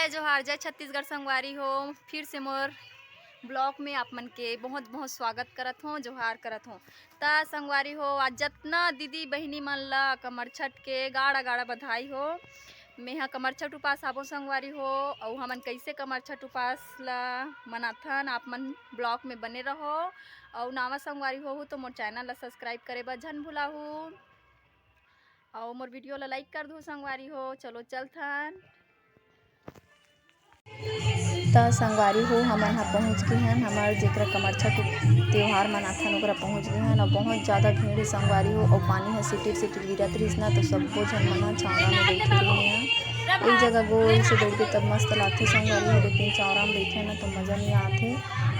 जय जोहार जय छत्तीसगढ़ संगवारी हो। फिर से मोर ब्लॉग में आप मन के बहुत बहुत स्वागत करत हो, जोहार करत हो। ता संगवारी हो, आज जतना दीदी बहिनी मन ला कमर छठ के गाड़ा गाड़ा बधाई हो। मेहा कमर छठ उपास आबो संगवारी हो, और हमन कैसे कमर छठ उपास ला मनाथन आप मन ब्लॉग में बने रहो। और नावा संगवारी हो तो मोर चैनल ला सब्सक्राइब करे बर झन भुलाहू, और मोर वीडियो ला लाइक कर दो संगवारी हो। चलो चलथन। त संगवारी हो, हमन हा पहुँच गए हन हमार जेकरा कमर छठ त्योहार मनाथन ओकरा पहुँच गए हन। और बहुत ज़्यादा भीड़ है संगवारी हो, और पानी है सिटिर सिटिर गिरत रहिस ना, तो सब्बो झन मन हा छावड़ा में बैठे रहे हैं। एक जगह गोल से बैठे तब मस्त लागथे संगवारी हो, लेकिन चौरा में बैठे ना तो मज़ा नहीं आथे।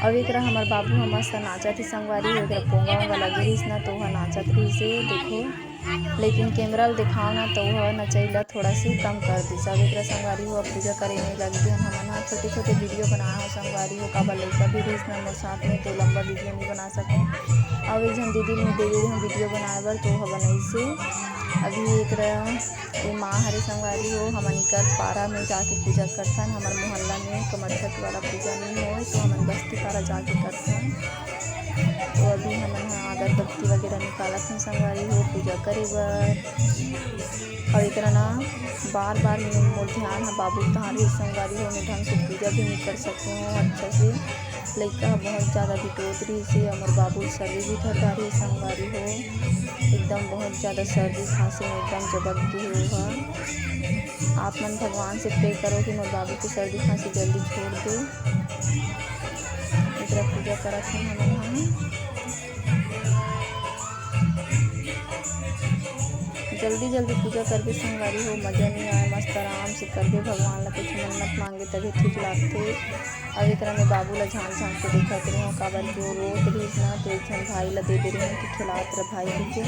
और एकरा हमार बाबू ह मस्त नाचत ही संगवारी हो, एकरा पोंगा वोंगा लगे रहिस ना तो वह नाचत रहिस देखो। लेकिन कैमरा ला दिखाओ ना तो वह नचैला थोड़ा सी कम कर दी। सब एकरा संगवारी हो पूजा करे में लग गए हमन हा। छोटे छोटे वीडियो बनाए हो संगवारी हो, काबर लइका भी रहिस ना मोर साथ में, तो लंबा वीडियो नहीं बना सके। और एक झन दीदी में दे दे हूँ वीडियो बनाए बर, तो वह बनाइसे। अभी एकरा ये माँ हरे संगवारी हो, हमन कर पारा में जाके पूजा करथन। हमार मोहल्ला में कमर छठ वाला पूजा नहीं हो, तो हमन बस्ती पारा जाके करथन। तो अभी हमन हा अगरबत्ती वगैरह निकालत हन संगवारी हो पूजा करे बर। और एकरा ना बार बार मोर ध्यान हा बाबू तहाँ रही संगवारी हो, मैं ढंग से पूजा भी नहीं कर सकते हो अच्छा से। लइका हा बहुत ज़्यादा बिटोत रही से, और मोर बाबू सर्दी भी धर रही संगवारी हो, एकदम बहुत ज़्यादा सर्दी खांसी में एकदम जबक गई हो। आप मन भगवान से प्रे करो कि मोर बाबू की सर्दी खांसी जल्दी छोड़ दे। एकरा पूजा करत हन हमन हा। जल्दी जल्दी पूजा करबे संगवारी हो, मज़ा नहीं आए। मस्त आराम से करबे, भगवान ला कुछ मन्नत मांगे तभी ठीक लागथे। अब एकरा में बाबू ला झांक झांक के देखत रहे हो, काबर कि वो रोत रहिस ना, तो एक झन भाई ला दे दे रहे हो कि खिलात रह भाई के।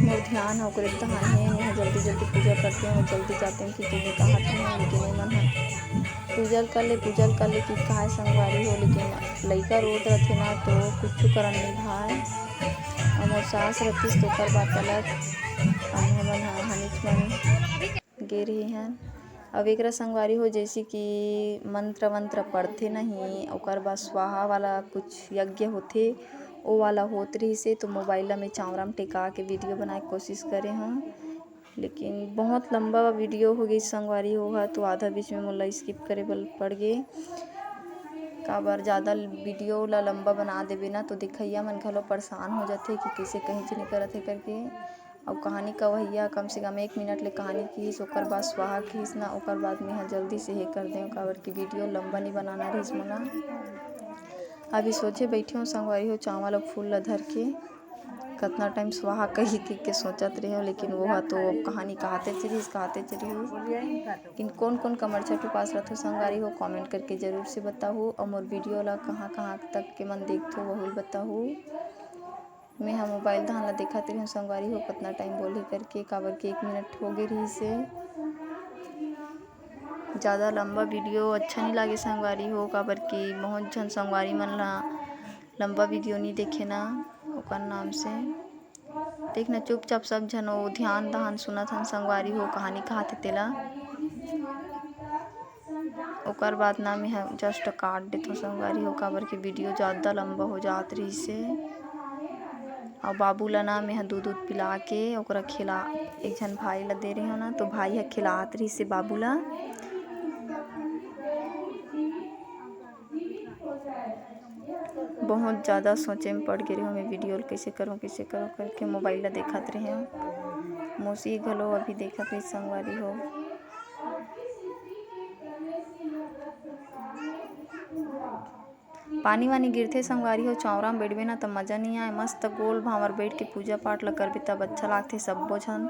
मोर ध्यान है ओकरे तहान है, मैं जल्दी जल्दी पूजा करते हैं और जल्दी जाते हैं कि तुम्हें कहा था, लेकिन ये मन है पूजल कर ले कि कहा संगवारी हो। लेकिन लइका रोत रथे ना तो कुछ करन नहीं भाई। और मोर सास रथिस तो ओकर बात अलग। अब हमन हा हनिच मन गे रहे हैं। अब एकरा संगवारी हो जैसे कि मंत्र वंत्र पढ़थे नहीं, ओकर बाद स्वाहा वाला कुछ यज्ञ होथे, ओ वाला होत रही से। तो मोबाइल में चावरा में टेका के वीडियो बनाए कोशिश करे हूँ, लेकिन बहुत लंबा वीडियो हो गई संगवारी होगा, तो आधा बीच में मोला स्किप करे पड़ गए। काबर ज़्यादा वीडियो ला लंबा बना देवे ना तो दिखैया मन घलो परेशान हो जाते कि कैसे कहीं नहीं करत है करके। और कहानी कवैया कम से कम 1 मिनट ले कहानी खींच, ओकर बाद स्वाहा खींच ना, ओकर बाद में जल्दी से हे कर दें, काबर की वीडियो लंबा नहीं बनाना रहीस मोला। अभी सोचे बैठी हूँ संगवारी हो, चावल और फूल ला धर के कितना टाइम स्वाहा कही के सोचत रहे हो, लेकिन वो तो कहानी कहते चलिए। लेकिन कौन कौन कमर छठ उपास रखो संगवारी हो कमेंट करके ज़रूर से बताओ। और मोर वीडियो ला कहाँ कहाँ तक के मन देखते हो वही बताओ। मैं हाँ मोबाइल धान ला देखा रही हूँ संगवारी हो कितना टाइम बोले करके, काबर के 1 मिनट हो गए रही से। ज़्यादा लंबा वीडियो अच्छा नहीं लगे संगवारी हो, काबर की बहुत झन संगवारी मन ला लंबा वीडियो नहीं देखे ना, ओकर नाम से देखना चुपचाप सब झन वो ध्यान दहान सुनत हन संगवारी हो कहानी कहते तेला। ओकर बाद ना मैं जस्ट काट देता संगवारी हो, काबर के वीडियो ज़्यादा लंबा हो जात रही से। और बाबू ला ना मैं दूध पिला के ओकरा खिला, एक झन भाई ला दे रही हो ना, तो भाई है खिलात रही से बाबू ला। बहुत ज़्यादा सोचे में पड़ गई हूँ मैं वीडियो कैसे करूँ करके मोबाइल ला देखत रहे हूँ। मौसी घलो अभी देखत रही संगवारी हो। पानी वानी गिरथे संगवारी हो, चौरा में बैठबे ना तो मज़ा नहीं आए। मस्त गोल भावर बैठ के पूजा पाठ ला करबे तब अच्छा लागथे सब्बो झन।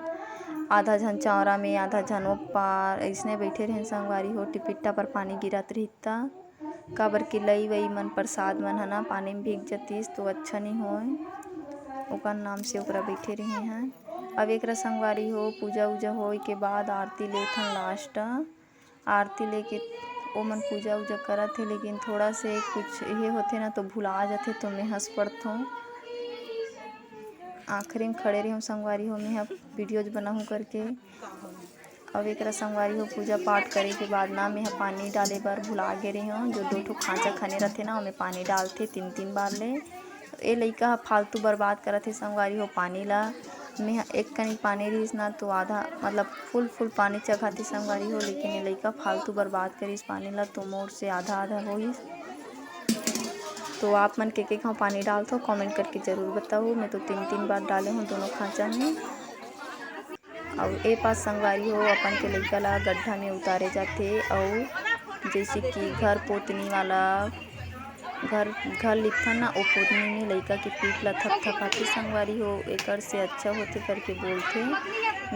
आधा झन चौरा में आधा झन ओ पार ऐसने बैठे रहे संगवारी हो, टिपिट्टा पर पानी गिरत रहिता, काबर के लई वई मन प्रसाद मन है ना पानी में भीग जतीस तो अच्छा नहीं होए, ओकर नाम से ओकरा बैठे रहे हैं। अब एकरा संगवारी हो पूजा उजा होए के बाद आरती लेथन लास्ट। आरती लेके ओ मन पूजा उजा करत थे, लेकिन थोड़ा से कुछ ये होते ना तो भुला जाते, तो मैं हंस पड़ता हूँ। आखिरी में खड़े रही हूँ संगवारी हो, मैं वीडियोज बनाऊँ करके। अब एकरा संगवारी हो पूजा पाठ करे के बाद ना मैं पानी डाले बर भुला गे रही हूँ। जो 2 ठो खांचा खने रथे ना ओमे पानी डालथे 3-3 बार ले। ए लइका ह फालतू बर्बाद करत हे संगवारी हो पानी ला। मैं एक कनी पानी रहीस ना तो आधा मतलब फुल पानी चघाथे संगवारी हो, लेकिन ए लइका फालतू बर्बाद करिस पानी ला तो मोर से आधा होइस। तो आप मन के घाव पानी डालथो कमेंट करके ज़रूर बताओ। मैं तो 3-3 बार डाले हूँ दोनों खांचा में। और ए पास संगवारी हो अपन के लइका ला गड्ढा में उतारे जाथे। और जैसे कि घर पोतनी वाला घर लिपथन ना ओ पोतनी में लइका के पीठ ला थपथपाथे संगवारी हो। एकर से अच्छा होथे करके बोलथे।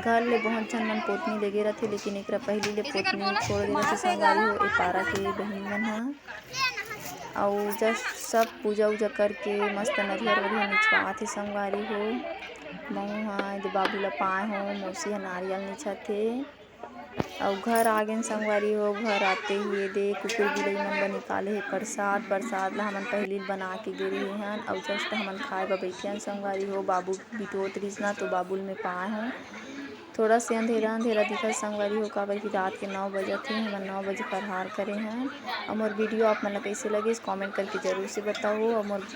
घर ले बहुत झन मन पोतनी लेगे रथे, लेकिन एकरा पहली ले पोतनी छोड़ दे रथे संगवारी हो ए पारा के बहिन मन ह। और जस्ट सब पूजा उजा करके मस्त नरियर वरियर निचवाथे संगवारी हो। महू ह बाबू ला पाए हो, मौसी ह नारियल निछाथे। और घर आ गए संगवारी हो। घर आते ही दे कुकुर बिलई मन बर निकाले हे प्रसाद ला हमन पहली बना के गे रहे हन। और जस्ट हमन खाए बर बैठे हन संगवारी हो। बाबू बिटोत रहिस ना तो बाबू में पाए हो। थोड़ा से अंधेरा दिखत संगवारी हो, काबर की रात के 9 बजत हे। हमन 9 बजे फरहार करे हन। और मोर वीडियो आप मन ला कइसे लगिस कमेंट करके ज़रूर से बताओ। और मोर